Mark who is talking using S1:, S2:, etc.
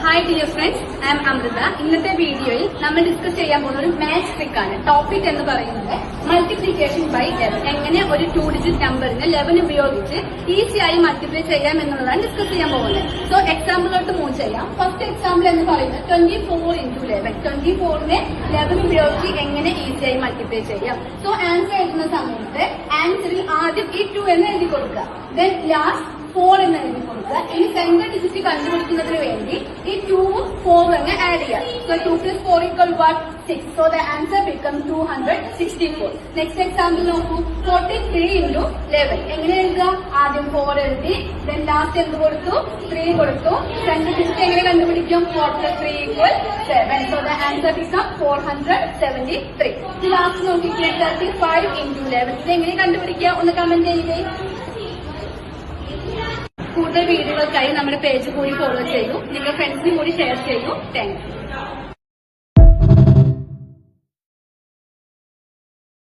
S1: Hi dear friends, I am Amrita. ഇന്നത്തെ വീഡിയോയിൽ നമ്മൾ ഡിസ്കസ് ചെയ്യാൻ പോകുന്ന ഒരു മാത്സ് ട്രിക്ക് ആണ്. ടോപ്പിക് എന്ന് പറയുന്നത് മൾട്ടിപ്ലിക്കേഷൻ ബൈ 11. എങ്ങനെ ഒരു 2 ഡിജിറ്റ് നമ്പറിനെ 11 ഉപയോഗിച്ച് ഈസിയായി മൾട്ടിപ്ലൈ ചെയ്യാം എന്നുള്ളതാണ് ഡിസ്കസ് ചെയ്യാൻ പോകുന്നത്. സോ എക്സാമ്പിളിലോട്ട് മൂവ് ചെയ്യാം. ഫസ്റ്റ് എക്സാമ്പിൾ എന്ന് പറയുന്നത് 24 into 11. 24നെ 11 ഉപയോഗിച്ച് എങ്ങനെ ഈസിയായി മൾട്ടിപ്ലൈ ചെയ്യാം. സോ ആൻസർ എഴുതുന്ന സമയത്ത് ആൻസറിൽ ആദ്യം ഈ 2 എന്ന് എഴുതി കൊടുക്കുക. ദെൻ ലാസ്റ്റ് 4 എന്ന് എഴുതി കൊടുക്കുക. ഇനി സെൻട്രൽ ഡിജിറ്റ് കണ്ടുപിടിക്കുന്നതിന് വേണ്ടി ഈ 2ഉം 4ഉം അങ്ങ് ആഡ് ചെയ്യാം. So 2 + 4 = what? 6. So the answer becomes 264. Next example നോക്കൂ. 43 into 11. എങ്ങനെ എഴുതുക? ആദ്യം 4 എഴുതി, ദെൻ ലാസ്റ്റ് എന്ത് കൊടുത്തു? 3 കൊടുത്തു. സെൻട്രൽ ഡിജിറ്റ് എങ്ങനെ കണ്ടുപിടിക്കും? 4 + 3 = 7. So the answer becomes 473. Last നോക്കിക്കേ, 35 into 11. ഇത് എങ്ങനെ കണ്ടുപിടിക്കുക? ഒന്ന് കമന്റ് ചെയ്യുകയെ. കൂടുതൽ വീഡിയോകൾക്കായി നമ്മുടെ പേജ് കൂടി ഫോളോ ചെയ്യൂ. നിങ്ങളുടെ ഫ്രണ്ട്സിനും കൂടി ഷെയർ ചെയ്യൂ. Thank you.